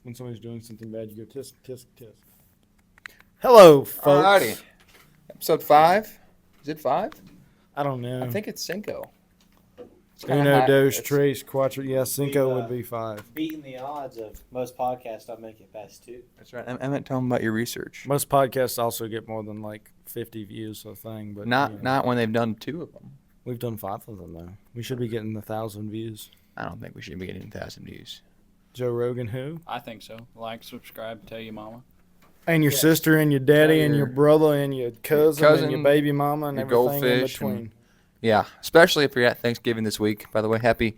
When somebody's doing something bad, you go tisk, tisk, tisk. Hello, folks. Alrighty. Episode 5. Is it 5? I don't know. I think it's Cinco. It's Uno, dos, tres, cuatro. Yeah, Cinco would be 5. Beating the odds of most podcasts don't make it past 2. That's right. I meant tell them about your research. Most podcasts also get more than like 50 views a thing, but Not when they've done 2 of them. We've done 5 of them though. We should be getting 1,000 views. I don't think we should be getting 1,000 views. Joe Rogan, who? I think so. Like, subscribe, tell your mama. And your sister and your daddy and your brother and your cousin and your baby mama and everything in between. Yeah, especially if you're at Thanksgiving this week. By the way, happy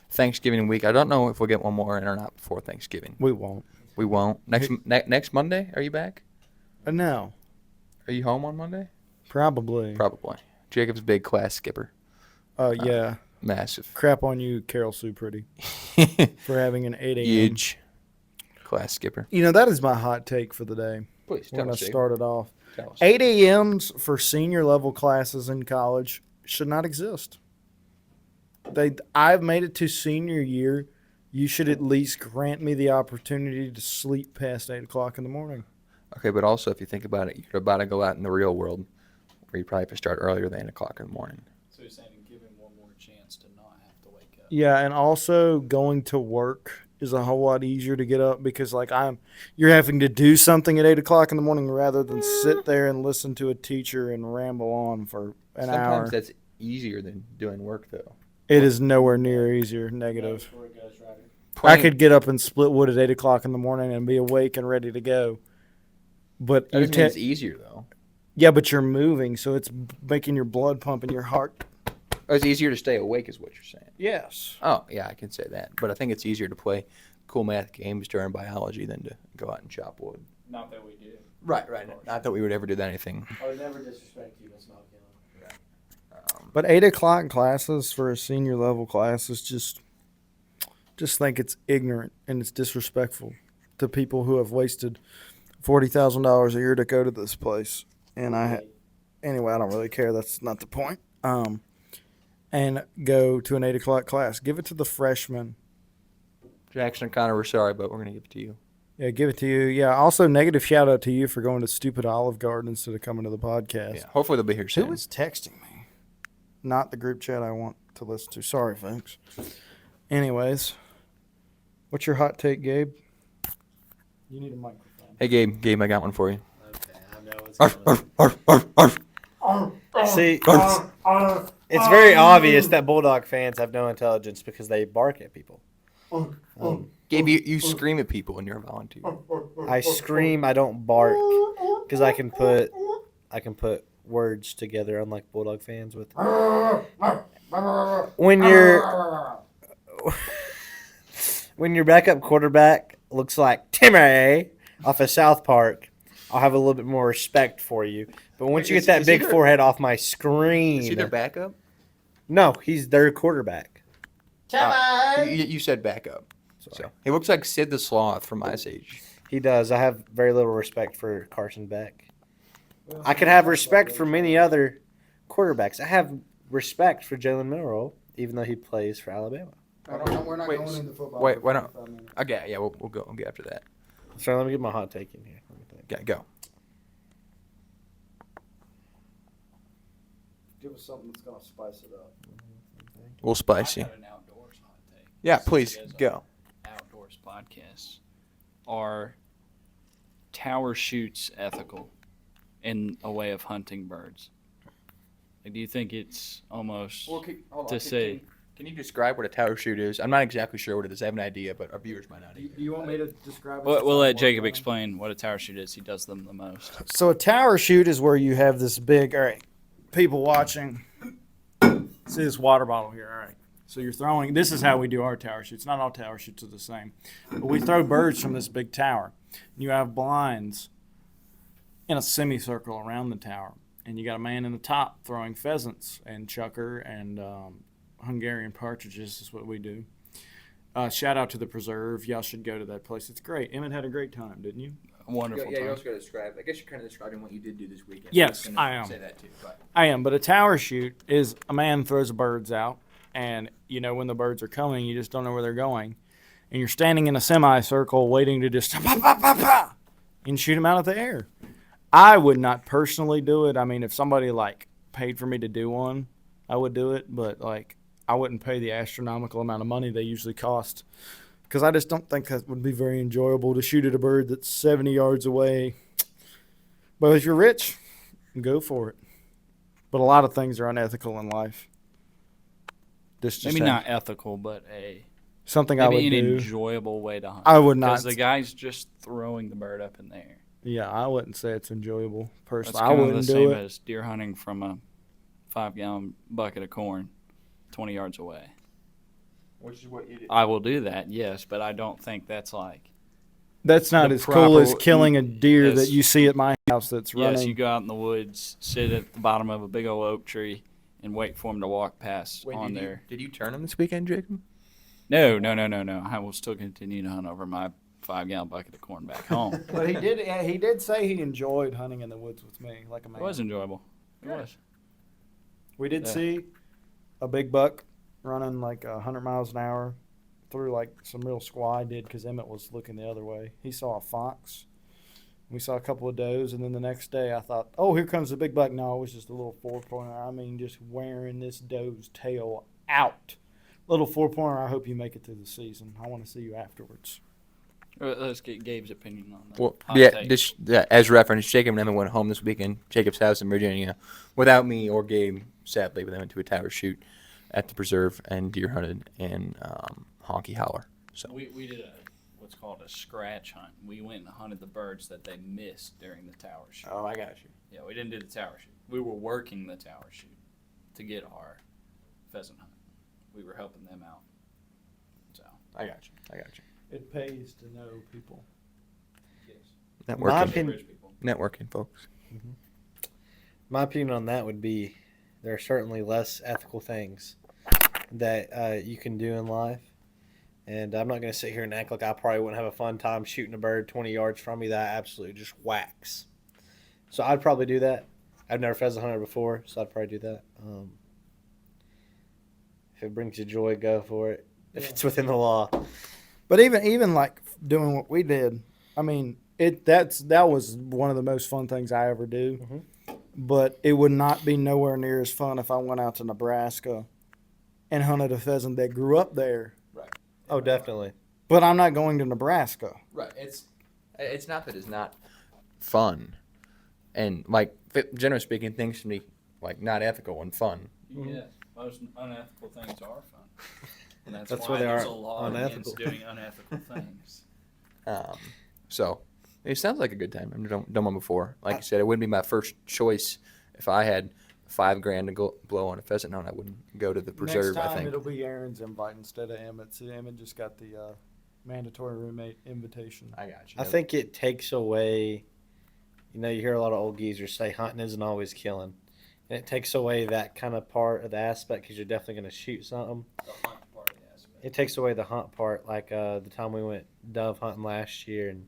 Thanksgiving week. I don't know if we'll get one more in or not before Thanksgiving. We won't. We won't. Next Monday, are you back? No. Are you home on Monday? Probably. Jacob's a big class skipper. Yeah. Massive. Crap on you, Carol Sue Pretty, for having an 8 a.m. Huge class skipper. You know, that is my hot take for the day. Please We're tell going us, to Jake. start it off. Tell us. 8 a.m.s for senior level classes in college should not exist. I've made it to senior year. You should at least grant me the opportunity to sleep past 8 o'clock in the morning. Okay, but also if you think about it, you're about to go out in the real world where you probably have to start earlier than 8 o'clock in the morning. So you're saying give him one more chance to not have to wake up. Yeah, and also going to work is a whole lot easier to get up because you're having to do something at 8 o'clock in the morning rather than sit there and listen to a teacher and ramble on for an hour. Sometimes that's easier than doing work, though. It is nowhere near easier. Negative. That's where it goes, Ryder. I could get up and split wood at 8 o'clock in the morning and be awake and ready to go. But That doesn't mean it's easier, though. yeah, but you're moving, so it's making your blood pump and your heart. Oh, it's easier to stay awake is what you're saying. Yes. Oh, yeah, I can say that. But I think it's easier to play cool math games during biology than to go out and chop wood. Not that we do. Right. Not that we would ever do that anything. I would never disrespect you, Miss Malkin. But 8 o'clock classes for a senior level class is just think it's ignorant and it's disrespectful to people who have wasted $40,000 a year to go to this place. And anyway, I don't really care. That's not the point. And go to an 8 o'clock class. Give it to the freshmen. Jackson and Connor, we're sorry, but we're going to give it to you. Yeah, give it to you. Yeah, also negative shout out to you for going to stupid Olive Garden instead of coming to the podcast. Yeah, hopefully they'll be here soon. Who is texting me? Not the group chat I want to listen to. Sorry, folks. Anyways, what's your hot take, Gabe? You need a microphone. Hey, Gabe, I got one for you. Okay, I know what's going on. See, it's very obvious that Bulldog fans have no intelligence because they bark at people. Gabe, you scream at people when you're a volunteer. I scream, I don't bark, because I can put words together, unlike Bulldog fans with. When your backup quarterback looks like Timmy off of South Park, I'll have a little bit more respect for you. But once you get that big forehead off my screen, Is he their backup? No, he's their quarterback. You said backup. So he looks like Sid the Sloth from Ice Age. He does. I have very little respect for Carson Beck. I could have respect for many other quarterbacks. I have respect for Jalen Milroe, even though he plays for Alabama. We're not Wait, going into football. wait, why not? Okay, yeah, we'll get after that. So let me get my hot take in here. Let me think. Okay, go. Give us something that's going to spice it up. We'll spice you. I got an outdoors hot take. Yeah, Since please, you guys go. are Outdoors podcasts. Are tower shoots ethical in a way of hunting birds? Like, do you think it's almost to say? Can you describe what a tower shoot is? I'm not exactly sure what it is. I have an idea, but our viewers might not. Do you want me to describe it? We'll let Jacob explain what a tower shoot is. He does them the most. So a tower shoot is where you have this big, all right, people watching. See this water bottle here, all right. So you're throwing, this is how we do our tower shoots. Not all tower shoots are the same. But we throw birds from this big tower. You have blinds in a semicircle around the tower. And you got a man in the top throwing pheasants and chucker and Hungarian partridges is what we do. Shout out to the preserve. Y'all should go to that place. It's great. Emmett had a great time, didn't you? Wonderful Yeah, you time. also got to describe. I guess you're kind of describing what you did do this weekend. Yes, I was gonna I am. Say that too. But. I am, but a tower shoot is a man throws birds out, and you know when the birds are coming, you just don't know where they're going. and you're standing in a semicircle waiting to just pa, pa, pa, pa, and shoot them out of the air. I would not personally do it. I mean, if somebody like paid for me to do one, I would do it, but like I wouldn't pay the astronomical amount of money they usually cost, because I just don't think that would be very enjoyable to shoot at a bird that's 70 yards away. But if you're rich, go for it. But a lot of things are unethical in life. This just Maybe not ethical, but something I would maybe an do. enjoyable way to hunt. I would not. Because the guy's just throwing the bird up in the air. Yeah, I wouldn't say it's enjoyable That's personally. I kind of wouldn't the do same it. as deer hunting from a 5-gallon bucket of corn 20 yards away. Which is what you do. I will do that, yes, but I don't think that's like. That's not the as cool as proper- killing a deer Yes. that you see at my house that's running. Yes, you go out in the woods, sit at the bottom of a big old oak tree, and wait for him to walk past on there. Did you turn them this weekend, Jacob? No. I will still continue to hunt over my 5-gallon bucket of corn back home. But he did say he enjoyed hunting in the woods with me, like a man. It was enjoyable. It was. We did Yeah. see a big buck running like 100 miles an hour through like some real squaw did, because Emmett was looking the other way. He saw a fox. We saw a couple of does, and then the next day I thought, oh, here comes the big buck. No, it was just a little 4-pointer. I mean, just wearing this doe's tail out. Little 4-pointer. I hope you make it through the season. I want to see you afterwards. Let's get Gabe's opinion on that. Well, Hot yeah, take. as reference, Jacob and Emma went home this weekend. Jacob's house in Virginia, without me or Gabe, sadly, but they went to a tower shoot at the preserve and deer hunted in Honky Holler. So We did what's called a scratch hunt. We went and hunted the birds that they missed during the tower shoot. Oh, I got you. Yeah, we didn't do the tower shoot. We were working the tower shoot to get our pheasant hunt. We were helping them out. So I got you. It pays to know people. My Networking, opinion- rich people. networking, folks. My opinion on that would be there are certainly less ethical things that you can do in life. And I'm not going to sit here and act like I probably wouldn't have a fun time shooting a bird 20 yards from me that I absolutely just whacks. So I'd probably do that. I've never pheasant hunted before, so I'd probably do that. If it brings you joy, go for it. If it's within the law. But even like doing what we did, I mean, that was one of the most fun things I ever do. Mhm. But it would not be nowhere near as fun if I went out to Nebraska and hunted a pheasant that grew up there. Oh, definitely. But I'm not going to Nebraska. Right. It's not that it's not fun, and like generally speaking, things can be like not ethical and fun. Yes, most unethical things are fun. And that's That's why why they there's are a law unethical. against doing unethical things. So it sounds like a good time. I've done one before. Like you said, it wouldn't be my first choice if I had $5,000 to go blow on a pheasant hunt. I wouldn't go to the preserve. Next time I think. it'll be Aaron's invite instead of Emmett's. Emmett just got the mandatory roommate invitation. I got you. I think it takes away, you hear a lot of old geezers say hunting isn't always killing. And it takes away that kind of part of the aspect because you're definitely going to shoot something. The hunt part of the aspect. It takes away the hunt part. Like the time we went dove hunting last year and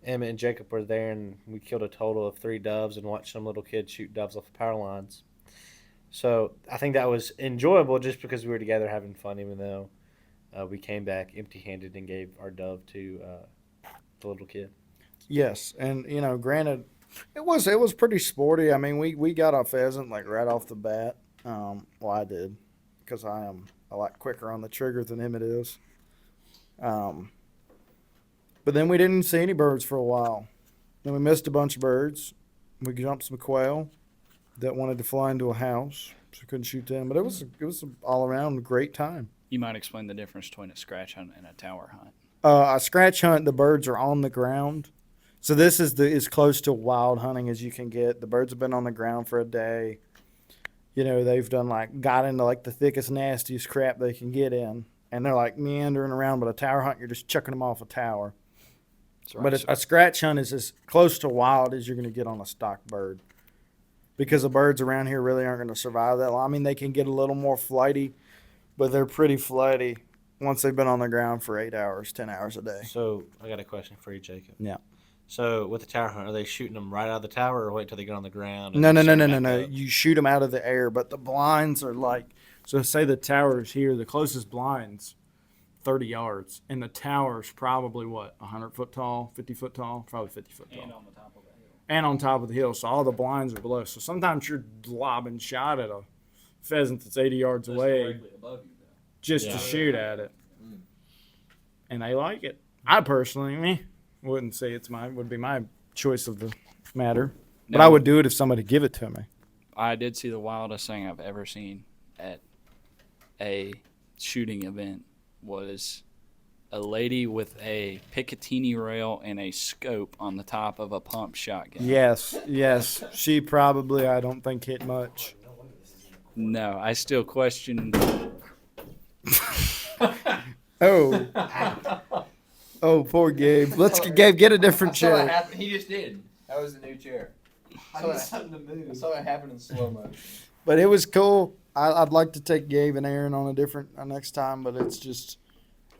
Emmett and Jacob were there and we killed a total of 3 doves and watched some little kids shoot doves off the power lines. So I think that was enjoyable just because we were together having fun, even though we came back empty-handed and gave our dove to the little kid. Yes, and granted, it was pretty sporty. I mean, we got a pheasant like right off the bat. Well, I did, because I am a lot quicker on the trigger than Emmett is. But then we didn't see any birds for a while. Then we missed a bunch of birds. We jumped some quail that wanted to fly into a house, so we couldn't shoot them. But it was an all around great time. You might explain the difference between a scratch hunt and a tower hunt. A scratch hunt, the birds are on the ground. So this is as close to wild hunting as you can get. The birds have been on the ground for a day. They've got into like the thickest, nastiest crap they can get in. And they're like meandering around. But a tower hunt, you're just chucking them off a tower. But a scratch hunt is as close to wild as you're going to get on a stock bird. Because the birds around here really aren't going to survive that long. I mean, they can get a little more flighty, but they're pretty flighty once they've been on the ground for 8 hours, 10 hours a day. So I got a question for you, Jacob. Yeah. So with the tower hunt, are they shooting them right out of the tower or wait till they get on the ground? No. and start back up? You shoot them out of the air, but the blinds are so say the tower is here, the closest blinds 30 yards, and the tower's probably what 100 foot tall, 50 foot tall, probably 50 foot tall, And on the top of the hill. and on top of the hill. So all the blinds are below. So sometimes you're lobbing shot at a pheasant that's 80 yards away Directly above you, though. just Yeah. to shoot at it, and they like it. I personally, wouldn't say would be my choice of the matter, but Now, I would do it if somebody give it to me. I did see the wildest thing I've ever seen at a shooting event was a lady with a Picatinny rail and a scope on the top of a pump shotgun. Yes. She probably, I don't think, hit much. No, I still question. Oh. Oh, poor Gabe. Let's Gabe get a different chair. He just did. That was the new chair. I need something to move. I saw that happen in slow motion. But it was cool. I'd like to take Gabe and Aaron on a different next time, but it's just,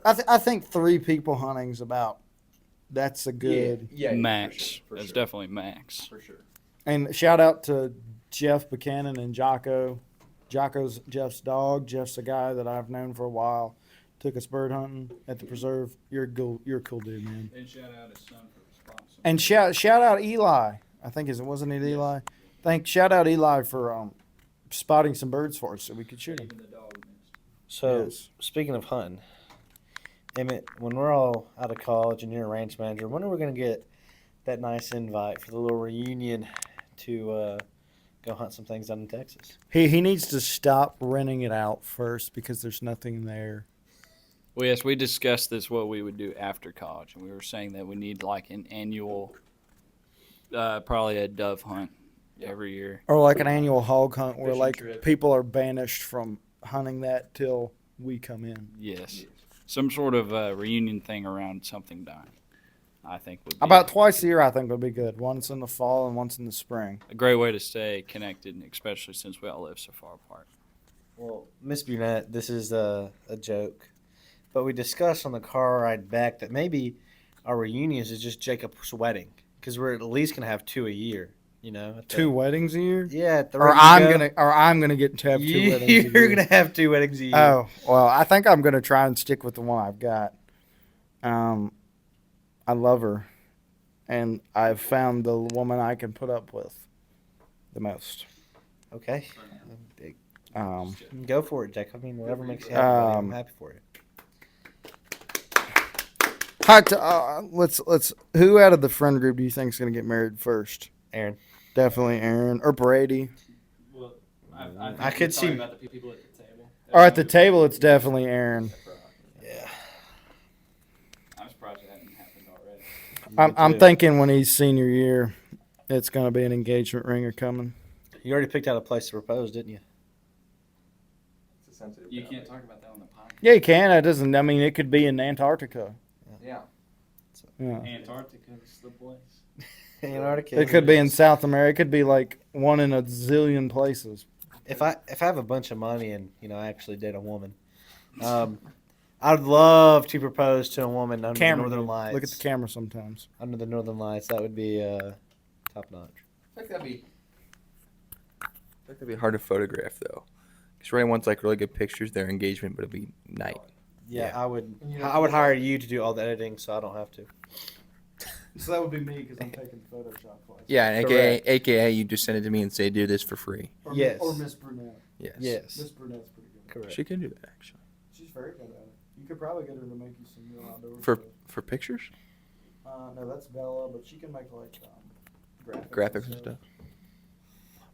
I think 3 people hunting's about. That's a good. Yeah, Max. For That's sure. definitely max. For sure. And shout out to Jeff Buchanan and Jocko. Jocko's Jeff's dog. Jeff's a guy that I've known for a while. Took us bird hunting at the preserve. You're a cool dude, man. And shout out his son for response. And shout out Eli. I think wasn't it Eli? Shout out Eli for spotting some birds for us so we could shoot them. Even the dog missed. So, Yes. speaking of hunting, Emmett, when we're all out of college and you're a ranch manager, when are we going to get that nice invite for the little reunion to go hunt some things down in Texas? He needs to stop renting it out first because there's nothing there. Well, yes, we discussed this, what we would do after college, and we were saying that we need like an annual, probably a dove hunt every year. Or like an annual hog hunt where Fishing like trip. people are banished from hunting that till we come in. Yes. Some sort of reunion thing around something dying, I think would be About twice a year I think would be good. Once in the fall and once in the spring. a great way to stay connected, especially since we all live so far apart. Well, Miss Burnett, this is a joke, but we discussed on the car ride back that maybe our reunions is just Jacob's wedding because we're at least going to have 2 a year, you know? at the- 2 weddings a year? Yeah. At the Or rate you I'm gonna get to have 2 weddings a year. You're going to have 2 weddings a year. Oh, well, I think I'm going to try and stick with the one I've got. I love her, and I've found the woman I can put up with the most. Okay. Um, Go for it, Jacob. I mean, whatever makes you happy, buddy. I'm happy for you. let's. Who out of the friend group do you think is going to get married first? Aaron. Definitely Aaron or Brady. Well, I could see- about the people at the table. Or at the table, it's definitely Aaron. Yeah. I'm surprised it hadn't happened already. I'm thinking when he's senior year, it's going to be an engagement ring or coming. You already picked out a place to propose, didn't you? It's a sensitive You topic. can't talk about that on the podcast. Yeah, you can. It doesn't. I mean, it could be in Antarctica. Yeah. Yeah. Antarctica's the place. Antarctica. It could be in South America. It could be like one in a zillion places. If I have a bunch of money and I actually date a woman, I'd love to propose to a woman under the Camera. Northern dude. Lights. Look at the camera sometimes. Under the Northern Lights, that would be top notch. I think that'd be hard to photograph though. Because Ray wants like really good pictures of their engagement, but it'd be night. Yeah, Yeah. I would. I would hire you to do all the editing, so I don't have to. So that would be me because I'm taking Photoshop class. Yeah, and AKA you just send it to me and say do this for free. Or, Yes. Or Miss Brunette. Yes. Yes. Miss Brunette's pretty good. Correct. She can do that actually. She's very good at it. You could probably get her to make you some real outdoor For stuff. for pictures? No, that's Bella, but she can make like Graphics and stuff.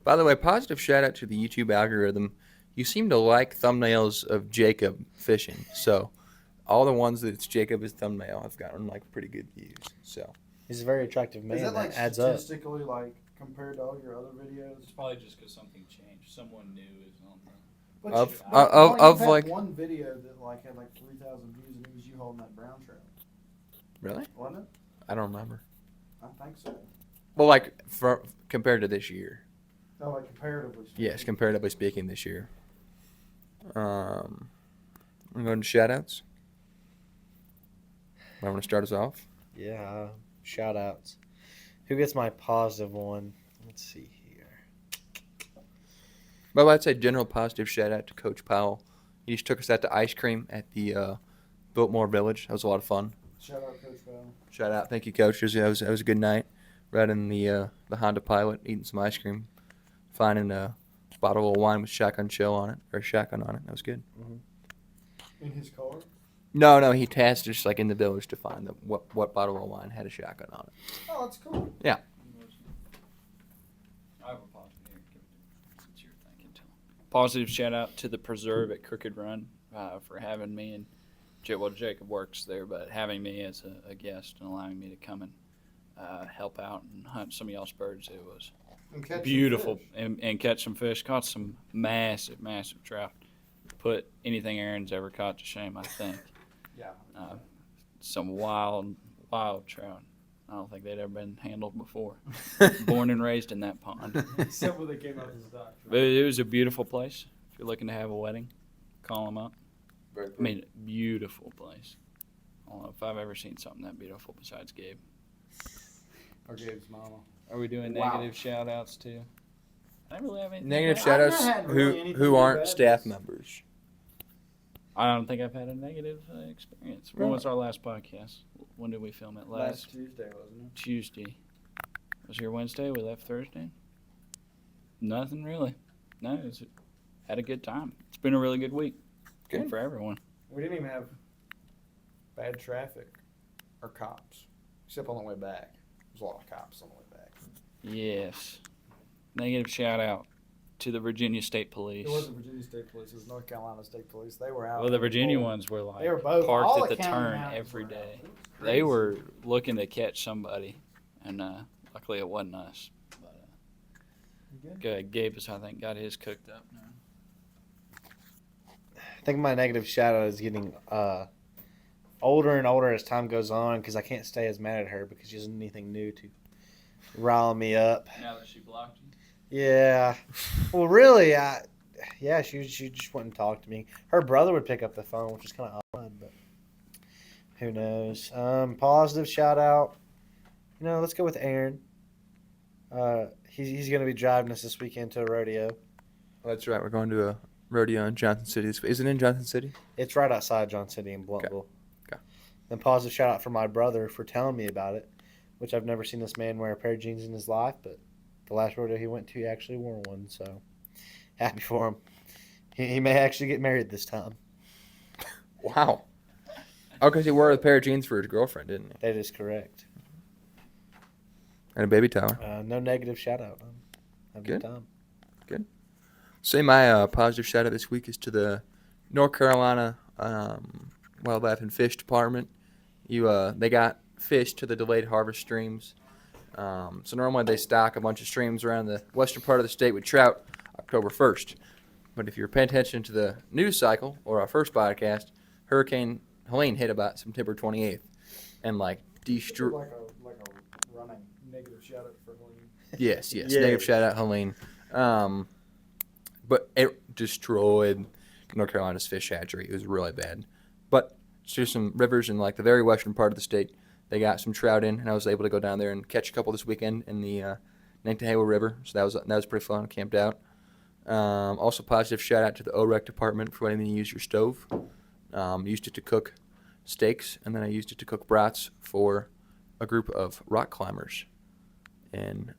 By the way, positive shout out to the YouTube algorithm. You seem to like thumbnails of Jacob fishing. So all the ones that it's Jacob as thumbnail have gotten like pretty good views. So He's a very attractive man. Is that like adds up. statistically like compared to all your other videos? It's probably just because something changed. Someone new is on there. But Of- you- of, you've had like- one video that like had like 3,000 views and it was you holding that brown trout, really? wasn't it? I don't remember. I think so. Well, like for compared to this year. No, like comparatively. Speaking. Yes, comparatively speaking, this year. I'm going to shout outs. I want to start us off. Yeah. Shout outs. Who gets my positive one? Let's see here. Well, I'd say general positive shout out to Coach Powell. He just took us out to ice cream at the Biltmore Village. That was a lot of fun. Shout out Coach Bell. Shout out, thank you, Coach. That was a good night. Riding the Honda Pilot, eating some ice cream, finding a bottle of wine with shotgun chill on it, or shotgun on it. That was good. In his car? No, he tasked us like in the village to find what bottle of wine had a shotgun on it. Oh, that's cool. Yeah. I have a positive here. Since you're thinking, too. Positive shout out to the Preserve at Crooked Run for having me and Jacob works there, but having me as a guest and allowing me to come and help out and hunt some of y'all's birds. It was beautiful and catch some fish. Caught some massive trout. Put anything Aaron's ever caught to shame, I think. Yeah. Some wild trout. I don't think they'd ever been handled before. Born and raised in that pond. Except when they came out as a doctor. But it was a beautiful place. If you're looking to have a wedding, call them up. I mean, beautiful place. I don't know if I've ever seen something that beautiful besides Gabe. Or Gabe's mama. Are we doing Wow. negative shout outs too? I don't really have anything. Negative bad. shout I've outs not had really anything who aren't bad. staff members. I don't think I've had a negative experience. When was our last podcast? When did we film it? Last Tuesday, wasn't it? Tuesday. Was here Wednesday? We left Thursday? Nothing really. No, had a good time. It's been a really good week. Good for everyone. We didn't even have bad traffic or cops, except on the way back. There's a lot of cops on the way back. Yes. Negative shout out to the Virginia State Police. It wasn't Virginia State Police. It was North Carolina State Police. They were out. Well, the Virginia Both. ones were like They were both parked all at the county turn mountains every were out. day. It was They crazy. were looking to catch somebody, and luckily it wasn't us. But Gabe has, I think, got his cooked up now. I think my negative shout out is getting older and older as time goes on because I can't stay as mad at her because she doesn't do anything new to rile me up. Now that she blocked you? Yeah. Well, really, she just wouldn't talk to me. Her brother would pick up the phone, which is kind of odd, but who knows. Positive shout out. Let's go with Aaron. He's going to be driving us this weekend to a rodeo. That's right. We're going to a rodeo in Johnson City. Is it in Johnson City? It's right outside Johnson City in Blountville. Okay. Then positive shout out for my brother for telling me about it, which I've never seen this man wear a pair of jeans in his life, but the last rodeo he went to, he actually wore one, so happy for him. He may actually get married this time. Wow. Oh, because he wore a pair of jeans for his girlfriend, didn't he? That is correct. And a baby tower. No negative shout out. Have a good Good. time. Say my positive shout out this week is to the North Carolina Wildlife and Fish Department. They got fish to the delayed harvest streams. So normally they stock a bunch of streams around the western part of the state with trout October 1st. But if you're paying attention to the news cycle or our first podcast, Hurricane Helene hit about September 28th and destroyed. Like a running negative shout out for Helene. Yes. Yeah. Negative shout out Helene. But it destroyed North Carolina's fish hatchery. It was really bad. But through some rivers in the very western part of the state, they got some trout in, and I was able to go down there and catch a couple this weekend in the Nantahala River. So that was pretty fun. Camped out. Also, positive shout out to the OREC department for letting me use your stove. Used it to cook steaks, and then I used it to cook brats for a group of rock climbers in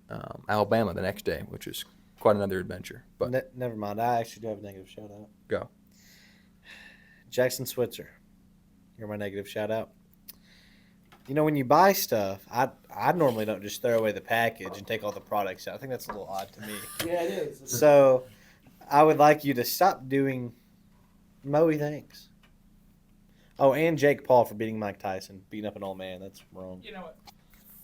Alabama the next day, which was quite another adventure. But Never mind. I actually do have a negative shout out. Go. Jackson Switzer. You're my negative shout out. When you buy stuff, I normally don't just throw away the package and take all the products out. I think that's a little odd to me. Yeah, it is. So I would like you to stop doing moey things. Oh, and Jake Paul for beating Mike Tyson. Beating up an old man. That's wrong. You know what?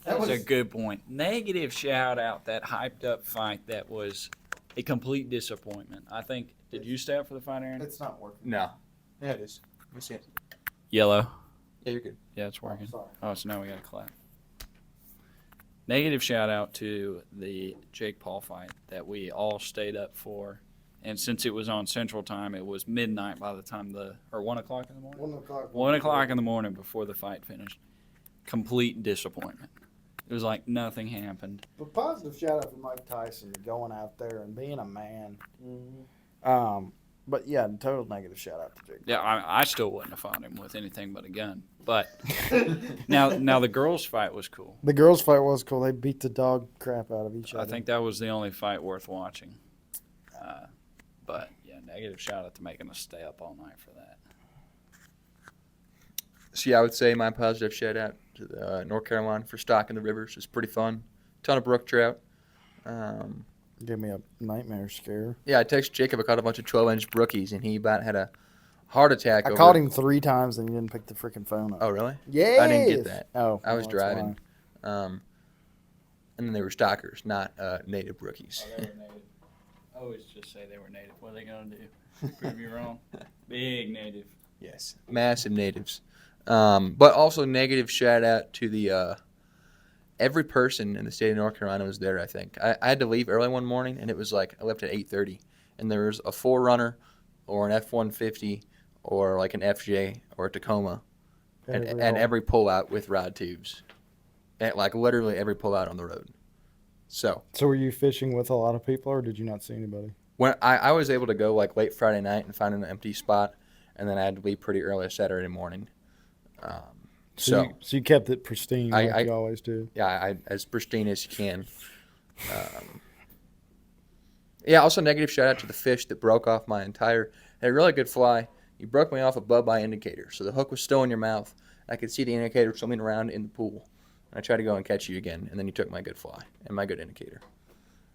That That's a was- good point. Negative shout out, that hyped up fight that was a complete disappointment. I think, did you stay up for the fight, Aaron? It's not working. No. Yeah, it is. Let me see it. Yellow. Yeah, you're good. Yeah, it's working. Sorry. Oh, so now we got to clap. Negative shout out to the Jake Paul fight that we all stayed up for. And since it was on Central Time, it was midnight by the time or 1 o'clock in the morning? 1 o'clock. 1 o'clock in the morning before the fight finished. Complete disappointment. It was like nothing happened. But positive shout out for Mike Tyson going out there and being a man. But yeah, total negative shout out to Jake. Yeah, I still wouldn't have fought him with anything but a gun. But now the girls' fight was cool. The girls' fight was cool. They beat the dog crap out of each other. I think that was the only fight worth watching. But yeah, negative shout out to making us stay up all night for that. So yeah, I would say my positive shout out to the North Carolina for stocking the rivers. It's pretty fun. Ton of brook trout. Give me a nightmare scare. Yeah, I texted Jacob. I caught a bunch of 12-inch brookies, and he about had a heart attack. I called him 3 times and he didn't pick the freaking phone up. Oh, really? Yeah. I didn't get that. Oh, I was that's driving. why. And then they were stockers, not native brookies. Oh, they were native. I always just say they were native. What are they gonna do? Prove me wrong. Big native. Yes, massive natives. But also negative shout out to the every person in the state of North Carolina was there. I think I had to leave early one morning, and it was like I left at 8:30, and there was a 4Runner, or an F-150, or like an FJ or a Tacoma, and every pullout with rod tubes, and like literally every pullout on the road. So were you fishing with a lot of people, or did you not see anybody? when I was able to go like late Friday night and find an empty spot, and then I had to leave pretty early Saturday morning. So you kept it pristine like I you always do. Yeah, as pristine as you can. Yeah, also negative shout out to the fish that broke off my entire. Had a really good fly. You broke me off above my indicator, so the hook was still in your mouth. I could see the indicator swimming around in the pool. And I tried to go and catch you again, and then you took my good fly and my good indicator.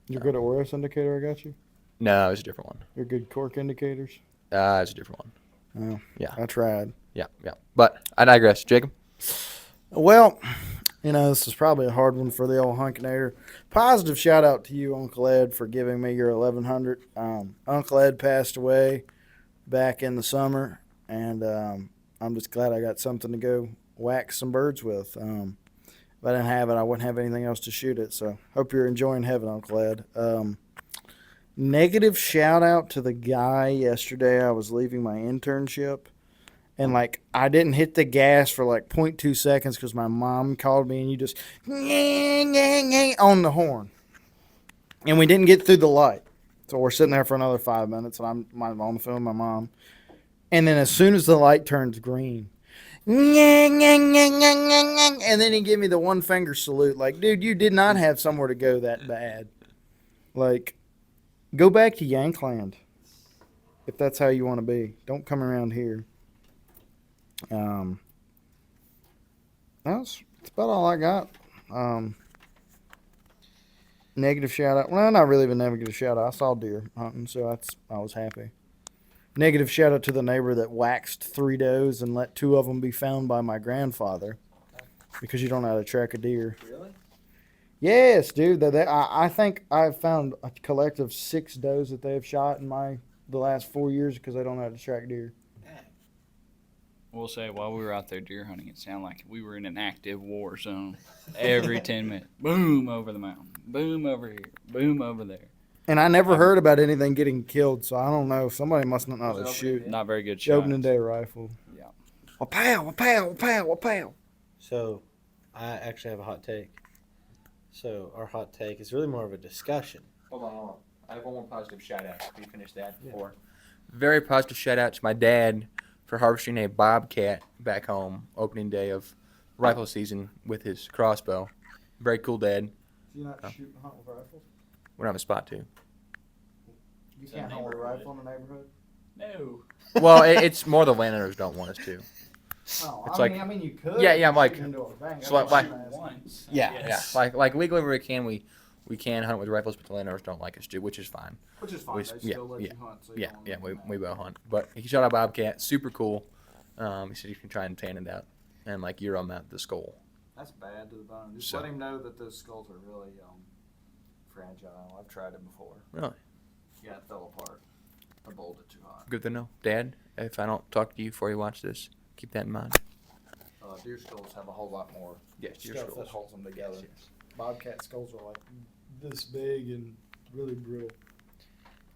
You're good at Where's indicator I got you? No, it was a different one. You're good cork indicators? It's a different one. Oh, Yeah. I tried. Yeah. But I digress. Jacob? Well, this is probably a hard one for the old Hunkinator. Positive shout out to you, Uncle Ed, for giving me your 1100. Uncle Ed passed away back in the summer, and I'm just glad I got something to go whack some birds with. If I didn't have it, I wouldn't have anything else to shoot it. So hope you're enjoying heaven, Uncle Ed. Negative shout out to the guy yesterday. I was leaving my internship. And, I didn't hit the gas for, 0.2 seconds because my mom called me and you just on the horn. And we didn't get through the light. So we're sitting there for another 5 minutes, and I'm on the phone with my mom. And then as soon as the light turns green, and then he gave me the one-finger salute. Dude, you did not have somewhere to go that bad. Go back to Yankland if that's how you want to be. Don't come around here. That's about all I got. Negative shout out. Well, not really even negative shout out. I saw deer hunting, so I was happy. Negative shout out to the neighbor that waxed 3 does and let 2 of them be found by my grandfather because you don't know how to track a deer. Really? Yes, dude. I think I've found a collective 6 does that they have shot in the last 4 years because they don't know how to track deer. We'll say while we were out there deer hunting, it sounded like we were in an active war zone. Every 10 minutes, boom over the mountain, boom over here, boom over there. And I never heard about anything getting killed, so I don't know. Somebody must not know how to shoot. Not very good shots. Opening day rifle. Yeah. Wa-pow, wa-pow, wa-pow, wa-pow. So, I actually have a hot take. So, our hot take is really more of a discussion. Hold on. I have one more positive shout out. Can you finish that before? Very positive shout out to my dad for harvesting a bobcat back home opening day of rifle season with his crossbow. Very cool, Dad. Do you not shoot and hunt with rifles? We don't have a spot to. You can't hunt with a rifle in the neighborhood? No. Well, it's more the landowners don't want us to. Oh, It's I mean, you could. Yeah, I'm like- shoot into a bank. so I'm like- just asking. Once. Yeah, Yes. yeah. Like legally we can we can hunt with rifles, but the landowners don't like us to, which is fine. Which is fine. We- They yeah, still let yeah, you hunt. So you Yeah, don't yeah, wanna we, do we that. will hunt. But he shot a bobcat, super cool. He said you can try and tan it out and Euro mount the skull. That's bad to the bone. Just So- let him know that those skulls are really fragile. I've tried it before. Really? Yeah, it fell apart. I bolted too hot. Good to know. Dad, if I don't talk to you before you watch this, keep that in mind. Deer skulls have a whole lot more Yes, deer stuff skulls. that holds them together. Bobcat skulls are this big and really brittle.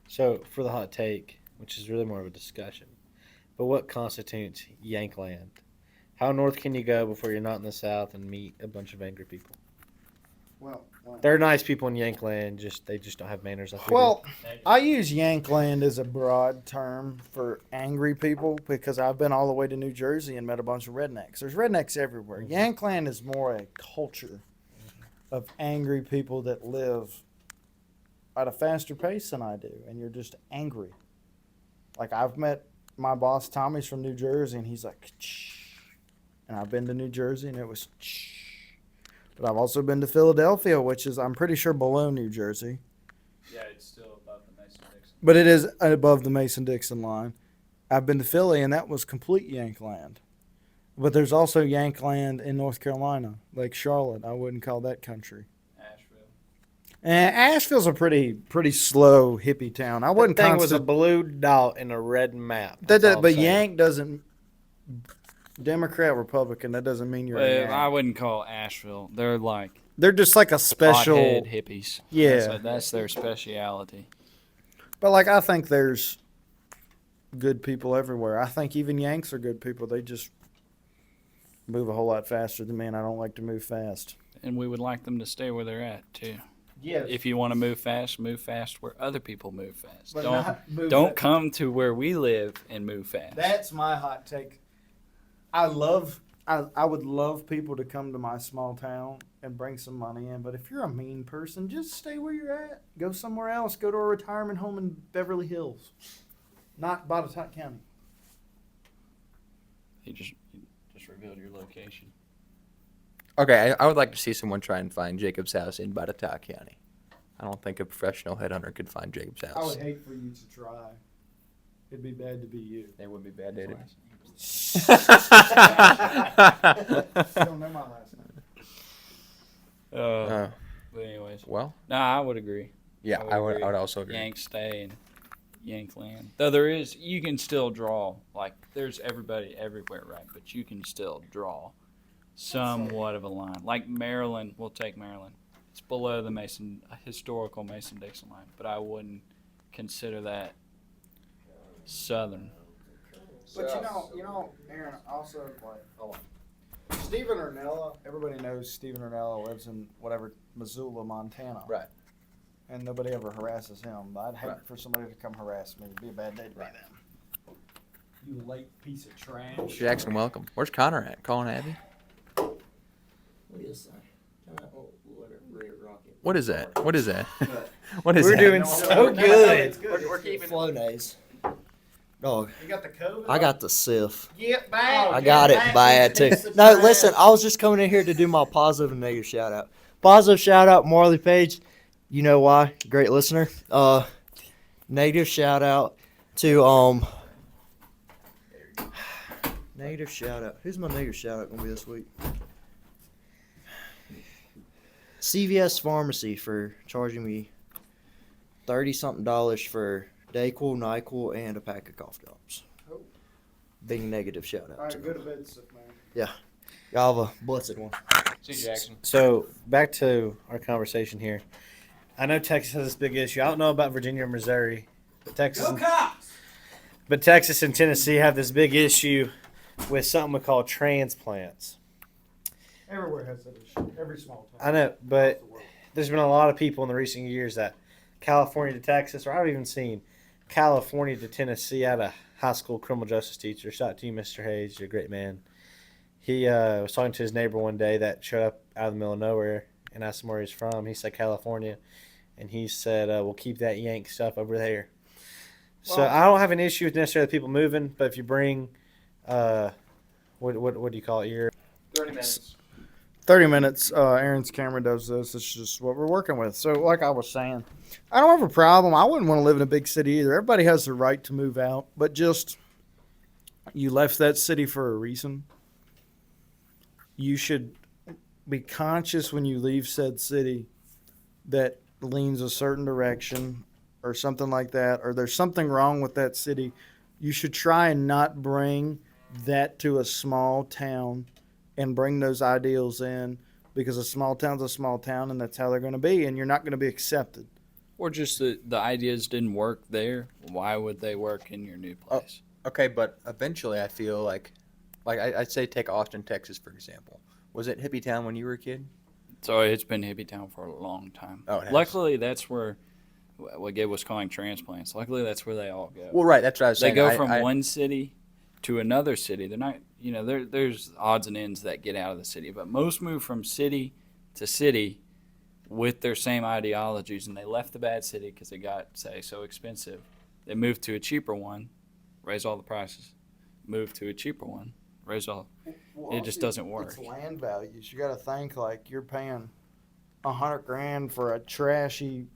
So, for the hot take, which is really more of a discussion, but what constitutes Yankland? How north can you go before you're not in the South and meet a bunch of angry people? Well, They're nice people in Yankland. They just don't have manners like we do. well, I use Yankland as a broad term for angry people because I've been all the way to New Jersey and met a bunch of rednecks. There's rednecks everywhere. Yankland is more a culture of angry people that live at a faster pace than I do, and you're just angry. Like I've met my boss Tommy's from New Jersey, and he's like, "Shh." And I've been to New Jersey, and it was, "Shh." But I've also been to Philadelphia, which is I'm pretty sure below New Jersey, Yeah, it's still above the Mason-Dixon. but it is above the Mason-Dixon line. I've been to Philly, and that was complete Yankland. But there's also Yankland in North Carolina, like Charlotte. I wouldn't call that country. Asheville. And Asheville's a pretty slow hippie town. I wouldn't That thing was a consider blue dot in a red map. that, That's all I'm but saying. Yank doesn't. Democrat, Republican. That doesn't mean you're. A Yank. I wouldn't call Asheville. They're like They're just like a special. hothead hippies. Yeah. That's their speciality. But like I think there's good people everywhere. I think even Yanks are good people. They just move a whole lot faster than me, and I don't like to move fast. And we would like them to stay where they're at too. Yeah. If you want to move fast where other people move fast. But Don't not move don't fa- come to where we live and move fast. That's my hot take. I would love people to come to my small town and bring some money in, but if you're a mean person, just stay where you're at. Go somewhere else. Go to a retirement home in Beverly Hills, not Botetourt County. You just revealed your location. Okay, I would like to see someone try and find Jacob's house in Botetourt County. I don't think a professional headhunter could find Jacob's I house. would hate for you to try. It'd be bad to be you. It would be bad dated. You don't know my last name. But anyways, Well, I would agree. yeah, I I would would agree. also agree. Yank stay and Yankland. Though you can still draw. Like there's everybody everywhere, right? But you can still draw somewhat of a line. Like Maryland, we'll take Maryland. It's below the historical Mason-Dixon line, but I wouldn't consider that southern. But you know, Aaron, also like, Stephen Ornella. Everybody knows Stephen Ornella lives in whatever Missoula, Montana. Right. And nobody ever harasses him. But I'd hate Right. for somebody to come harass me. It'd be a bad day to be them. You late piece of trash. Jackson, welcome. Where's Connor at? Calling Abby? What is that? Rocket. What is that? What is that? What is We're that? doing so good. We're keeping Flonase. Dog, You got the COVID? I got the sif. Get back. I got it bad too. No, listen, I was just coming in here to do my positive and negative shout out. Positive shout out, Marley Page. You know why? Great listener. Negative shout out to negative shout out. Who's my negative shout out gonna be this week? CVS Pharmacy for charging me $30-something for Dayquil, NyQuil, and a pack of cough drops. Oh. Big negative shout out. All to right, go them. to bed, sick man. Y'all have a blessed one. See Jackson. So back to our conversation here. I know Texas has this big issue. I don't know about Virginia or Missouri, but Texas and Tennessee have this big issue with something we call transplants. Everywhere has that issue. Every small town. I know, but there's been a lot of people in the recent years that California to Texas, or I've even seen California to Tennessee. I had a high school criminal justice teacher. Shout out to you, Mr. Hayes. You're a great man. He was talking to his neighbor one day that showed up out of the middle of nowhere and asked him where he's from. He said California. And he said, we'll keep that Yank stuff over there. So Well- I don't have an issue with necessarily people moving, but if you bring, what do you call it here? 30 minutes. 30 minutes. Aaron's camera does this. It's just what we're working with. So, like I was saying, I don't have a problem. I wouldn't want to live in a big city either. Everybody has the right to move out, but just you left that city for a reason. You should be conscious when you leave said city that leans a certain direction or something like that, or there's something wrong with that city. You should try and not bring that to a small town and bring those ideals in, because a small town's a small town and that's how they're going to be, and you're not going to be accepted. Or just the ideas didn't work there. Why would they work in your new place? Okay, but eventually I feel like I'd say take Austin, Texas, for example. Was it hippie town when you were a kid? So it's been hippie town for a long time. Oh, it has. Luckily, that's where what Gabe was calling transplants. Luckily, that's where they all go. Well, right. That's what I was They saying. go from one city to another city. They're not, there's odds and ends that get out of the city, but most move from city to city with their same ideologies, and they left the bad city because they got, say, so expensive. They moved to a cheaper one, raise all the prices. Move to a cheaper one, raise all. Well, It just doesn't work. It's land values. You got to think like you're paying $100,000 for a trashy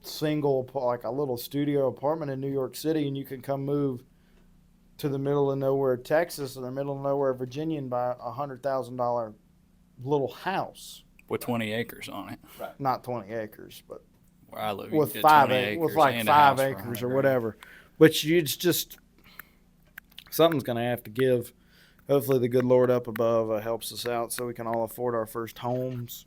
single, like a little studio apartment in New York City, and you can come move to the middle of nowhere, Texas, or the middle of nowhere, Virginia, and buy $100,000 little house. With 20 acres on it. Not 20 acres, but Where I live, you with get 5 20 acres, with acres like and a 5 house for acres or $100,000. whatever. But it's just something's going to have to give. Hopefully, the good Lord up above helps us out so we can all afford our first homes.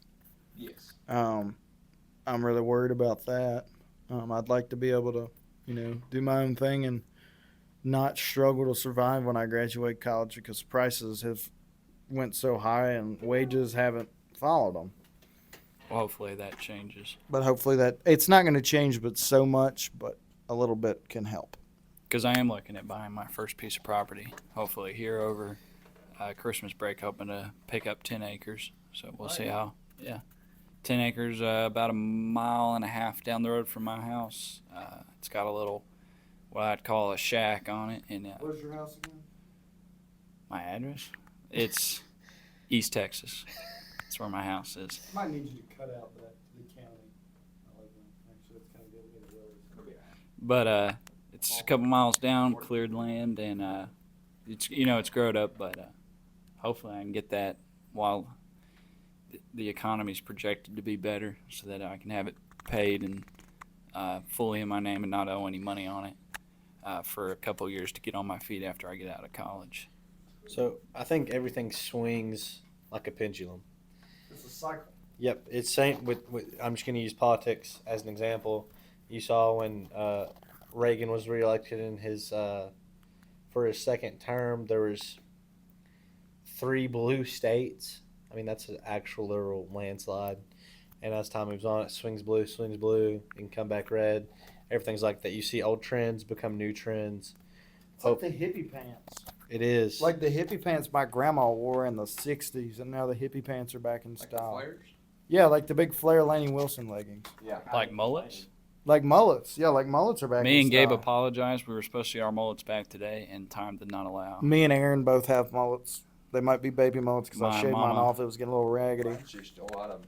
Yes. I'm really worried about that. I'd like to be able to, do my own thing and not struggle to survive when I graduate college because prices have went so high and wages haven't followed them. Well, hopefully that changes. But hopefully that it's not going to change, but so much, but a little bit can help. Because I am looking at buying my first piece of property. Hopefully here over Christmas break, hoping to pick up 10 acres. So we'll see how. Yeah. 10 acres, about a mile and a half down the road from my house. It's got a little, what I'd call a shack on it. And Where's your house again? my address? It's East Texas. That's where my house is. I might need you to cut out the county. I like that. Actually, it's kind of good. But it's a couple miles down, cleared land, and it's growed up. But hopefully, I can get that while the economy is projected to be better, so that I can have it paid and fully in my name and not owe any money on it for a couple of years to get on my feet after I get out of college. So I think everything swings like a pendulum. It's a cycle. Yep, it's same with I'm just going to use politics as an example. You saw when Reagan was reelected in his for his second term, there was 3 blue states. I mean, that's an actual literal landslide. And as time moves on, it swings blue, it can come back red. Everything's like that. You see old trends become new trends. It's like the hippie pants. It is. Like the hippie pants my grandma wore in the 60s, and now the hippie pants are back in style. Yeah, like the big flare Lainey Wilson leggings. Yeah. Like mullets? Like mullets. Yeah, like mullets are back in Me and style. Gabe apologized. We were supposed to see our mullets back today, and time did not allow. Me and Aaron both have mullets. They might be baby mullets because I My shaved mine mama. off. It was getting a little raggedy. Just a lot of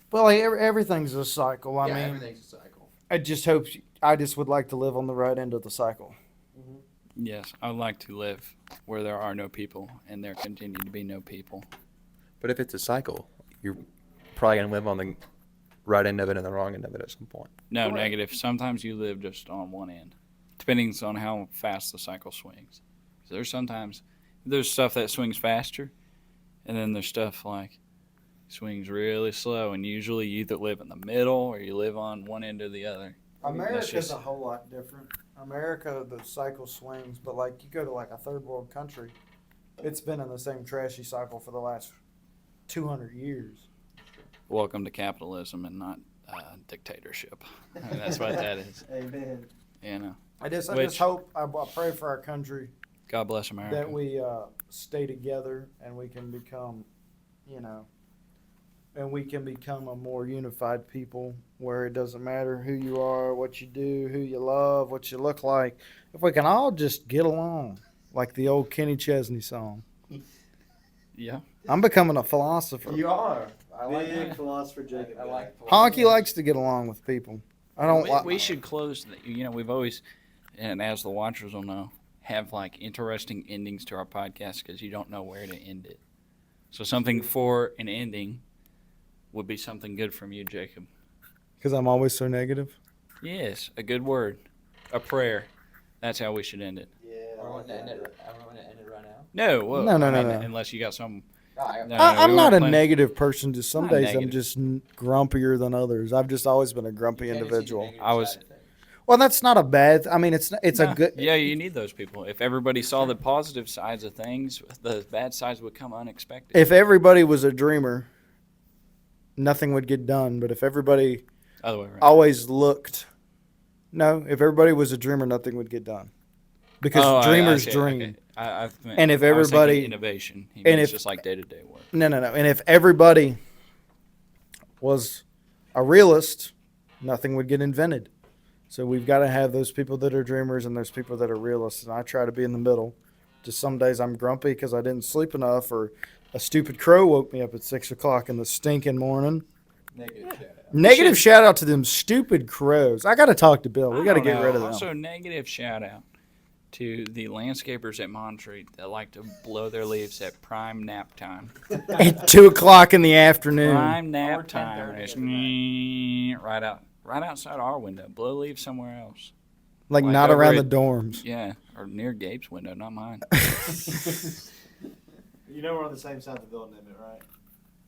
But like everything's a cycle. I mean, everything's a cycle. I just would like to live on the right end of the cycle. Yes, I would like to live where there are no people, and there continue to be no people. But if it's a cycle, you're probably gonna live on the right end of it and the wrong end of it at some point. No, Correct. negative. Sometimes you live just on one end, depending on how fast the cycle swings. So there's stuff that swings faster, and then there's stuff like swings really slow, and usually you either live in the middle or you live on one end or the other. America's just- a whole lot different. America, the cycle swings, but like you go to like a third world country, it's been in the same trashy cycle for the last 200 years. Welcome to capitalism and not dictatorship. I mean, that's what that is. Amen. You know, I just Which- hope, I pray for our country God bless America. that we stay together and we can become, and we can become a more unified people where it doesn't matter who you are, what you do, who you love, what you look like. If we can all just get along, like the old Kenny Chesney song. Yeah. I'm becoming a philosopher. You are. I like Big that. philosopher Jacob. I like Honky likes to get along with people. I don't like. We should close. We've always, and as the watchers will know, have like interesting endings to our podcast because you don't know where to end it. So something for an ending would be something good from you, Jacob. Because I'm always so negative. Yes, a good word, a prayer. That's how we should end it. Yeah. I want to end it right now. No, well, No, I mean, no. unless you got some. No, I'm we not weren't a planning- negative person. Just some Not days I'm negative. just grumpier than others. I've just always been a grumpy individual. I was- Well, that's not a bad. I mean, it's No, a good. Yeah, you need those people. If everybody saw the positive sides of things, the bad sides would come unexpected. If everybody was a dreamer, nothing would get done. But if everybody Other way around. always looked, no, if everybody was a dreamer, nothing would get done. Because Oh, dreamers okay, dream. okay. I meant, And if I was thinking everybody- innovation, he and means if- just like day-to-day work. No. And if everybody was a realist, nothing would get invented. So we've got to have those people that are dreamers and those people that are realists. And I try to be in the middle. Just some days I'm grumpy because I didn't sleep enough, or a stupid crow woke me up at 6 o'clock in the stinking morning. Negative shout out to them stupid crows. I got to talk to Bill. We got to get rid of them. Also, negative shout out to the landscapers at Montreat that like to blow their leaves at prime nap time. At 2 o'clock in the afternoon. Prime nap time. And it's right outside our window. Blow leaves somewhere else. Like Like not over around the at- dorms. Yeah, or near Gabe's window, not mine. You know we're on the same side of the building, right?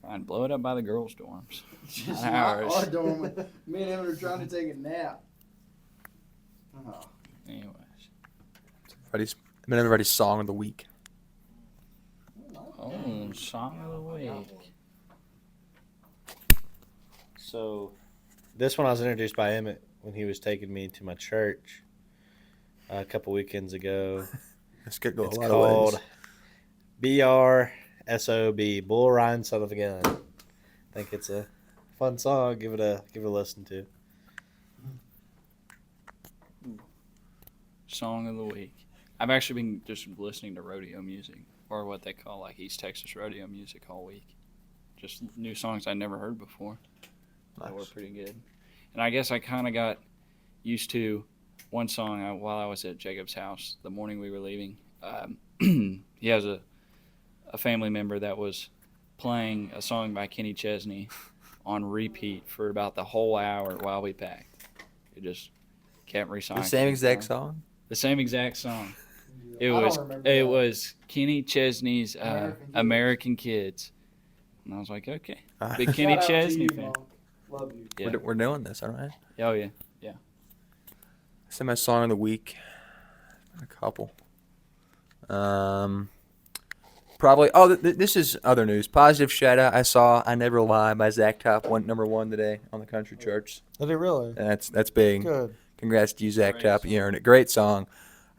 Fine, blow it up by the girls' dorms. Just not ours. our dorm. Me and him are trying to take a nap. Oh. Anyways. Everybody's song of the week. Oh, song of the week. So, this one I was introduced by Emmett when he was taking me to my church a couple weekends ago. This could go It's a lot of called ways. BRSOB, Bull Ryan Son of a Gun. I think it's a fun song. Give it a listen to. Song of the week. I've actually been just listening to rodeo music, or what they call like East Texas rodeo music all week. Just new songs I never heard before. That were pretty good. And I guess I kind of got used to one song while I was at Jacob's house the morning we were leaving. He has a family member that was playing a song by Kenny Chesney on repeat for about the whole hour while we packed. It just kept recycling. The same exact song? The same exact song. It I don't was remember it that. was Kenny Chesney's American Kids. American Kids, and I was like, okay, Ah. big Kenny Shout out to Chesney you, fan. Monk. Love you. Yeah. We're doing this, all right? Oh yeah. I said my song of the week. A couple. Probably. Oh, this is other news. Positive shout out. I saw "I Never Lie" by Zach Top went #1 today on the country charts. Did it really? And that's big. Good. Congrats to you, Zach Great Top. song. You earned it. Great song.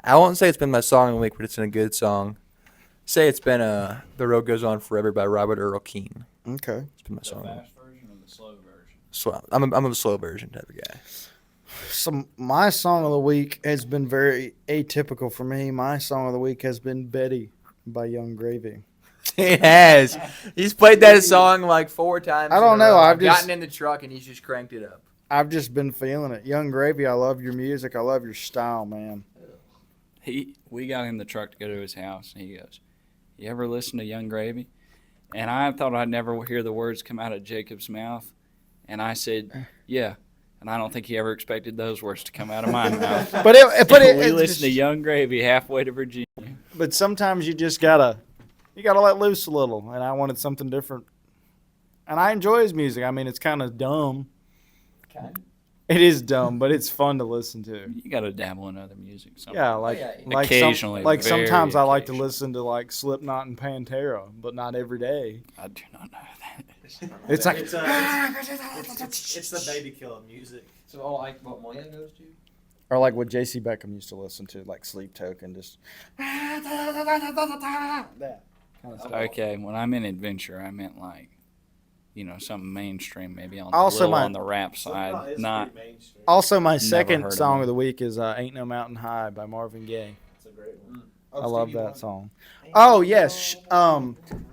I won't say it's been my song of the week, but it's been a good song. Say it's been "The Road Goes On Forever" by Robert Earl Keen. Okay. It's been my song. version or the slow version? So I'm a slow version type of guy. So my song of the week has been very atypical for me. My song of the week has been "Betty" by Young Gravy. It has. He's played that song like 4 times. I don't in a know, row. I've just- gotten in the truck and he's just cranked it up. I've just been feeling it. Young Gravy, I love your music. I love your style, man. We got in the truck to go to his house, and he goes, "You ever listen to Young Gravy?" And I thought I'd never hear the words come out of Jacob's mouth, and I said, "Yeah." And I don't think he ever expected those words to come out of my mouth. But we it's listened just- to Young Gravy halfway to Virginia. But sometimes you just gotta let loose a little, and I wanted something different. And I enjoy his music. I mean, it's kind of dumb. It is dumb, but it's fun to listen to. You got to dabble in other music. Sometimes. Yeah, like Occasionally, like very sometimes I like to occasionally. listen to like Slipknot and Pantera, but not every day. I do not know who that is. It's like It's the baby killer music. So like what Moya goes to? or like what J.C. Beckham used to listen to, like Sleep Token, just that kind of stuff. Okay, when I meant adventure, I meant like, something mainstream, maybe on the, Also little my- on the rap side, not. Also, my heard second of song it. of the week is "Ain't No Mountain High" by Marvin Gaye. It's a great one. I love that song. Oh yes,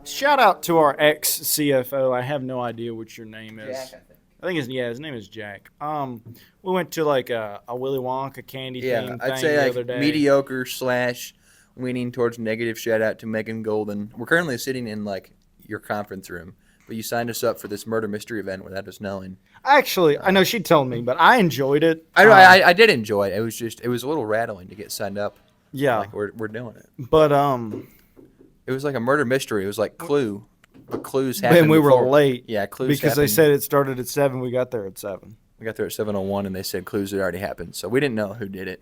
shout out to our ex CFO. I have no idea what your name is. I think his name is Jack. We went to like a Willy Wonka candy Yeah, theme I'd thing say the like other day. mediocre / leaning towards negative. Shout out to Megan Golden. We're currently sitting in like your conference room, but you signed us up for this murder mystery event without us knowing. Actually, I know she told me, but I enjoyed it. I did enjoy it. It was a little rattling to get signed up. Yeah, Like we're doing it. but It was like a murder mystery. It was like Clue. But clues happened. and we were before. late Yeah, clues because they happened. said it started at 7. We got there at 7. We got there at 7:01, and they said clues had already happened. So we didn't know who did it.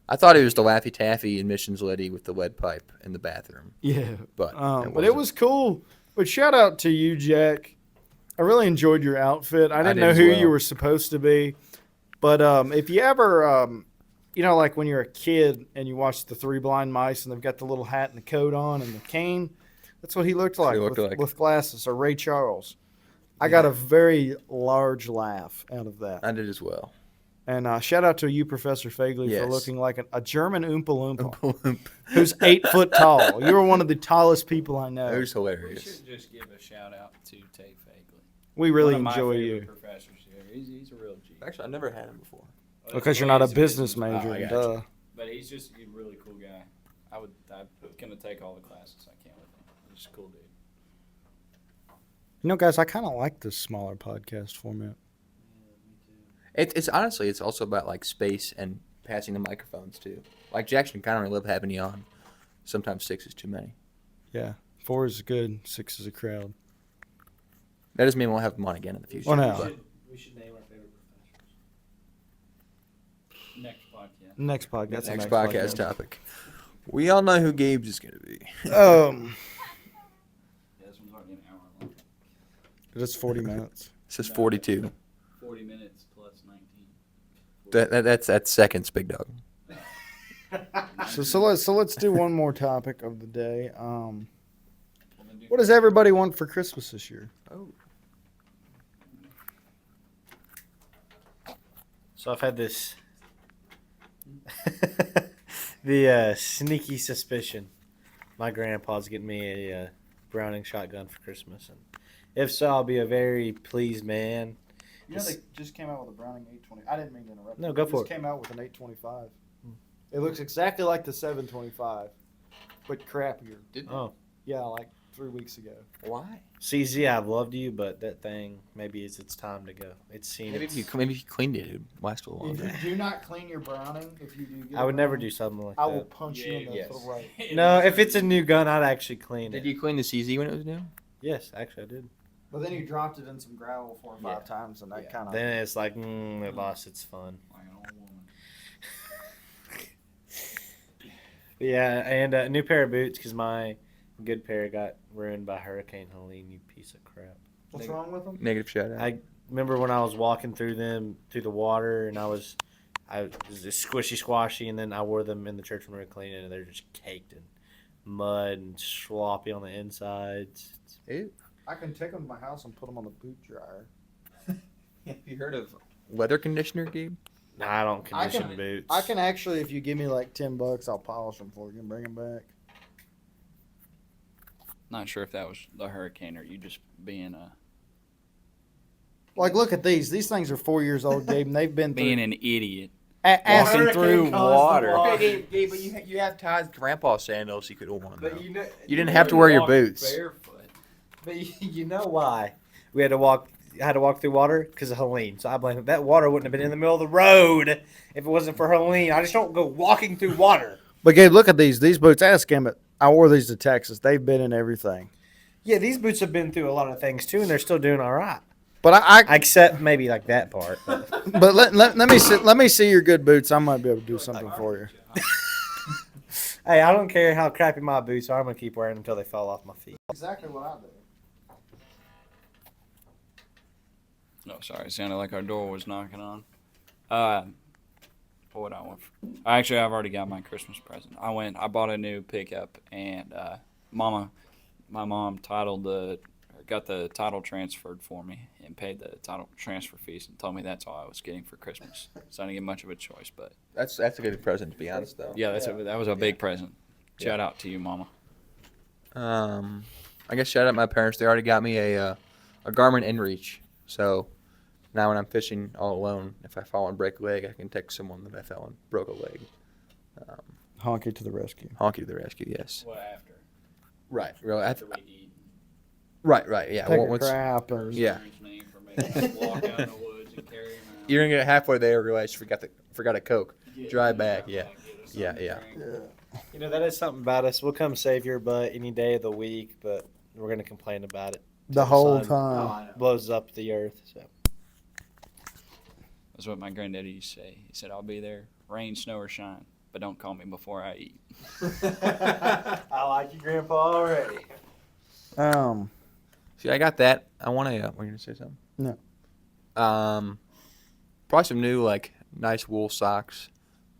I thought it was the Laffy Taffy admissions lady with the lead pipe in the bathroom. Yeah, But but it wasn't. was cool. But shout out to you, Jack. I really enjoyed your outfit. I didn't did know as who well. you were supposed to be, but if you ever, like when you're a kid and you watch the Three Blind Mice and they've got the little hat and the coat on and the cane, that's what he looked like, with glasses. Or Ray Charles. I got a very large laugh out of that. I did as well. And shout out to you, Professor Fagley, Yes. for looking like a German Oompa Loompa It who's 8 foot tall. You were one of the tallest people I know. was We hilarious. should just give a shout out to Tate Fagley. We really One of my enjoy favorite you. professors here. He's a real G. Actually, I've never had him before. Because you're not a He's business major. Oh, I got duh. But he's just a really cool guy. I'm gonna take all the classes I can with him. He's just a cool dude. You know, guys, I kind of like this smaller podcast format. It's honestly, it's also about like space and passing the microphones too. Like Jackson kind of love having you on. Sometimes 6 is too many. Yeah, 4 is good, 6 is a crowd. That doesn't mean we'll have him on again in the future. Well, no. but- We should name our favorite professors. Next podcast. Next podcast. Next podcast topic. We all know who Gabe's is going to be. Yeah, this one's already an hour long. It's 40 minutes. It says 42. 40 minutes plus 19. That's seconds, big dog. So let's do one more topic of the day. What does everybody want for Christmas this year? Oh. So I've had this sneaky suspicion my grandpa's getting me a Browning shotgun for Christmas, and if so, I'll be a very pleased man. You know, they just came out with a Browning 820. I didn't mean to interrupt. No, go for it. They came out with an 825. It looks exactly like the 725, but crappier. Oh, Yeah, like 3 weeks ago. Why? CZ, I've loved you, but that thing maybe it's time to go. It's seen. Maybe Its, if you cleaned it, it would last a little If longer. you do not clean your Browning, if you do, get I a would never Browning, do something like I that. will punch you in the Yes. throat. No, if it's a new gun, I'd actually clean Did it. you clean the CZ when it was new? Yes, actually, I did. But then you dropped it in some gravel 4 or 5 times, and that kind of. Then it's like, it lost its fun. Like an old woman. Yeah, and a new pair of boots because my good pair got ruined by Hurricane Helene. You piece of crap. What's wrong with them? Negative shout out. I remember when I was walking through them through the water, and I was just squishy squashy, and then I wore them in the church when we were cleaning, and they're just caked in mud and sloppy on the insides. Ew. I can take them to my house and put them on the boot dryer. Have you heard of leather conditioner, Gabe? Nah, I don't I condition can- boots. I can actually, if you give me like $10, I'll polish them for you and bring them back. Not sure if that was the hurricane or you just being Like, look at these. These things are 4 years old, Gabe, and they've been being through, an idiot. ask walking them through water. Okay, Gabe, but you have Todd's grandpa sandals you could have worn. But though. you know, You didn't have to wear your boots. Barefoot. But you know why we had to walk? Had to walk through water because of Helene. So I blame him. That water wouldn't have been in the middle of the road if it wasn't for Helene. I just don't go walking through water. But Gabe, look at these. These boots. Ask him. I wore these to Texas. They've been in everything. Yeah, these boots have been through a lot of things too, and they're still doing all right. But I Except maybe like that part. But but let me see your good boots. I might be able to do something for you. hey, I don't care how crappy my boots are. I'm gonna keep wearing them until they fall off my feet. Exactly what I do. No, sorry. It sounded like our door was knocking on. What would I want? Actually, I've already got my Christmas present. I bought a new pickup, and my mom got the title transferred for me and paid the title transfer fees and told me that's all I was getting for Christmas. So I didn't get much of a choice, but That's a good present, to be honest, though. yeah, that was a big present. Shout out to you, Mama. I guess shout out my parents. They already got me a Garmin InReach. So now when I'm fishing all alone, if I fall and break a leg, I can text someone that I fell and broke a leg. Honky to the rescue. Honky to the rescue, yes. What after? Right. Really. After we eat. Right. Yeah. Take Once- a crap. Or, Yeah. Me for making walk out in the woods and carry him out. You're gonna get halfway there and realize you forgot a Coke. Get drive him back, out, yeah. get us Yeah, something to yeah. drink. You know that is something about us. We'll come save your butt any day of the week, but we're gonna complain about it. The whole Sun time. blows up the earth. So That's what my granddaddy used to say. He said, "I'll be there, rain, snow, or shine, but don't call me before I eat." I like you, Grandpa, already. See, I got that. I want to. Were you gonna say something? No. Probably some new like nice wool socks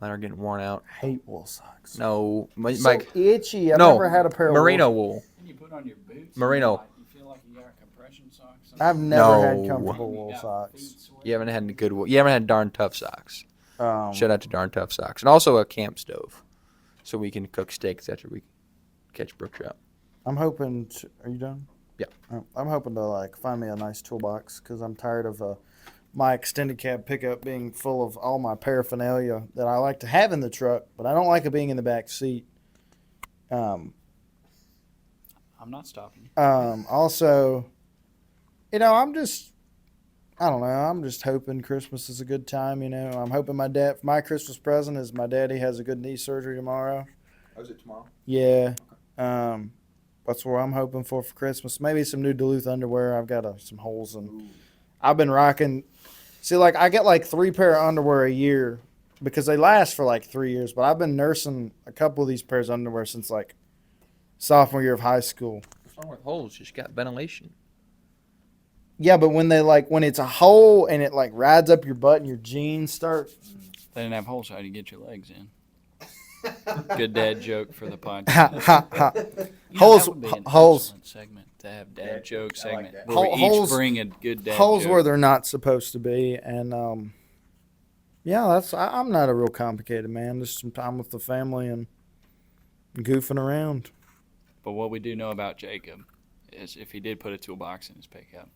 that are getting worn out. I hate wool socks. No, So Mike. itchy. I've No, never had a pair of merino wool. wool. Then you put on your boots. Merino. And you feel like you got compression socks. I've never had No. comfortable You wool got socks. feet sweating. You haven't had any good wool. You haven't had darn tough socks. Um, Shout out to darn tough socks, and also a camp stove, so we can cook steaks after we catch brook trout. I'm hoping. Are you done? Yeah. I'm hoping to like find me a nice toolbox because I'm tired of my extended cab pickup being full of all my paraphernalia that I like to have in the truck, but I don't like it being in the back seat. I'm not stopping you. Also, I don't know. I'm just hoping Christmas is a good time. I'm hoping my Christmas present is my daddy has a good knee surgery tomorrow. Oh, is it tomorrow? Yeah. That's what I'm hoping for Christmas. Maybe some new Duluth underwear. I've got some holes in. I've been rocking. See, like I get like 3 pair of underwear a year because they last for like 3 years. But I've been nursing a couple of these pairs of underwear since like sophomore year of high school. What's wrong with holes? Just got ventilation. Yeah, but when it's a hole and it like rides up your butt and your jeans start. They didn't have holes. How do you get your legs in? Good dad joke for the podcast. Ha ha ha. You know, Holes- that would be an holes. excellent segment to have dad joke I like segment that. where we Holes- each bring a good dad Holes joke. where they're not supposed to be, and yeah, I'm not a real complicated man. Just some time with the family and goofing around. But what we do know about Jacob is if he did put a toolbox in his pickup,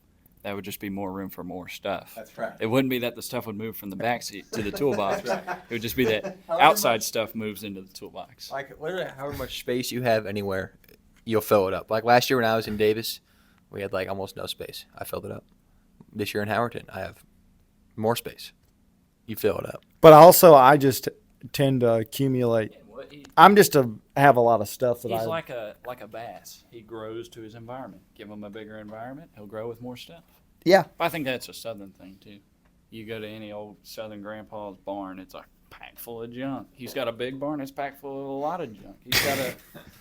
that would just be more room for more stuff. That's right. It wouldn't be that the stuff would move from the back seat to the toolbox. It would just be that outside stuff moves into the toolbox. Like literally, however much space you have anywhere, you'll fill it up. Like last year when I was in Davis, we had like almost no space. I filled it up. This year in Howerton, I have more space. You fill it up. But also, I just tend to accumulate. I'm just have a lot of stuff that He's I. like a bass. He grows to his environment. Give him a bigger environment, he'll grow with more stuff. Yeah. But I think that's a southern thing too. You go to any old southern grandpa's barn, it's like packed full of junk. He's got a big barn, it's packed full of a lot of junk. He's got a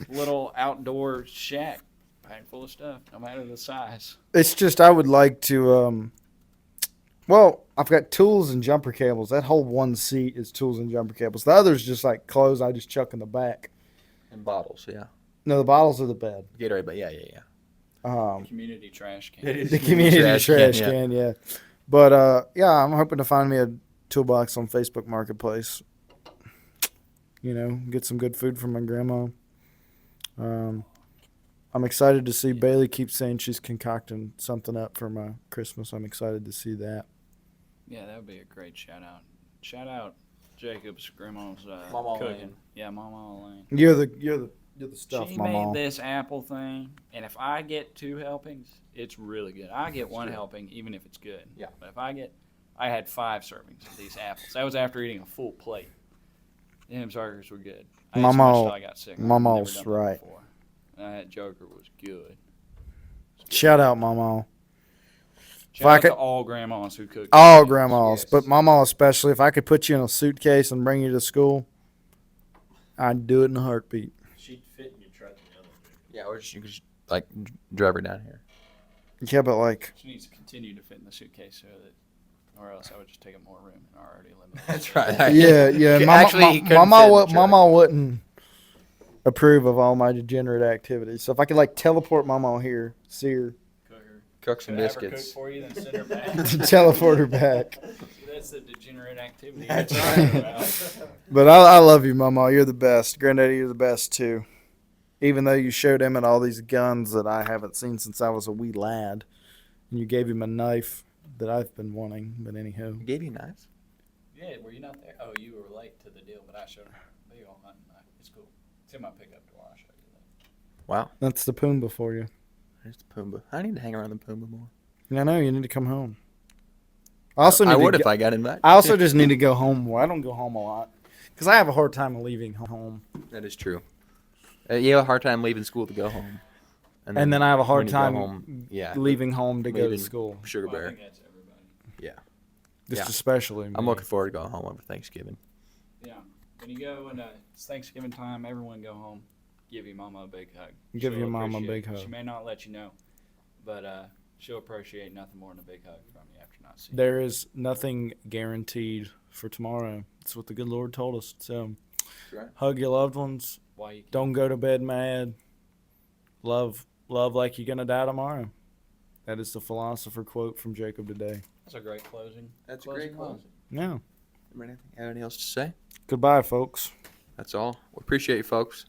little outdoor shack packed full of stuff, no matter the size. It's just I would like to. Well, I've got tools and jumper cables. That whole one seat is tools and jumper cables. The other's just like clothes I just chuck in the back. And bottles, yeah. No, the bottles are the bed. Gatorade, but yeah. Community trash can. The community trash can, can, yeah. But yeah, I'm hoping to find me a toolbox on Facebook Marketplace. Get some good food from my grandma. I'm excited to see Bailey keep saying she's concocting something up for my Christmas. I'm excited to see that. Yeah, that would be a great shout out. Shout out Jacob's grandma's Mama cooking. Lane. Yeah, Mama Lane. You're the stuff, She Mama. made this apple thing, and if I get 2 helpings, it's really good. I get 1 helping, even if it's good. Yeah. But if I had 5 servings of these apples. That was after eating a full plate. Them burgers were good. I ate so much Mama- till I got sick. I've Mama's never done that right. before. That joker was good. Shout out, Mama. Shout I out could- to all grandmas who cook. All these. grandmas, Yes. but Mama especially. If I could put you in a suitcase and bring you to school, I'd do it in a heartbeat. She'd fit in your truck and Yeah, or just, you could just, like, drive her down here. Yeah, but like, She needs to continue to fit in the suitcase or else I would just take up more room in our already limited. That's right. yeah. Mama, Actually, he couldn't Mama, fit in the truck. Mama wouldn't approve of all my degenerate activities. So if I could like teleport Mama here, see her, Cook some Could I ever cook biscuits. for you, then send her back. teleport her back. That's the degenerate activity. That's you're right. talking about. But I love you, Mama. You're the best. Granddaddy, you're the best too. Even though you showed Emmett all these guns that I haven't seen since I was a wee lad, and you gave him a knife that I've been wanting. But anyhow, Gave you a knife? Yeah, were you not there? Oh, you were late to the deal, but I showed her a big old hunting knife. It's cool. It's in my pickup drawer. I'll show you that. Wow. that's the Pumbaa for you. There's the Pumbaa. I need to hang around the Pumbaa more. I know you need to come home. I also need I to would go- if I got invited. I also just need to go home more. I don't go home a lot because I have a hard time leaving home, That is true. You have a hard time leaving school to go home. and then I have a when hard you go time home, yeah, leaving home to go to leaving school. Sugar Well, I Bear. think that's everybody. Just Yeah. especially me. I'm looking forward to going home over Thanksgiving. Yeah. When you go and it's Thanksgiving time, everyone go home. Give your mama a big hug. Give She'll your mama a appreciate big it. hug. She may not let you know, but she'll appreciate nothing more than a big hug from you after not seeing. There is nothing guaranteed for tomorrow. That's what the good Lord told us. So, right. hug your loved ones. Why you can't. Don't go to bed mad. Love like you're gonna die tomorrow. That is the philosopher quote from Jacob today. That's a great closing. That's a closing great line. closing. Yeah. Have anything else to say? Goodbye, folks. That's all. We appreciate you, folks.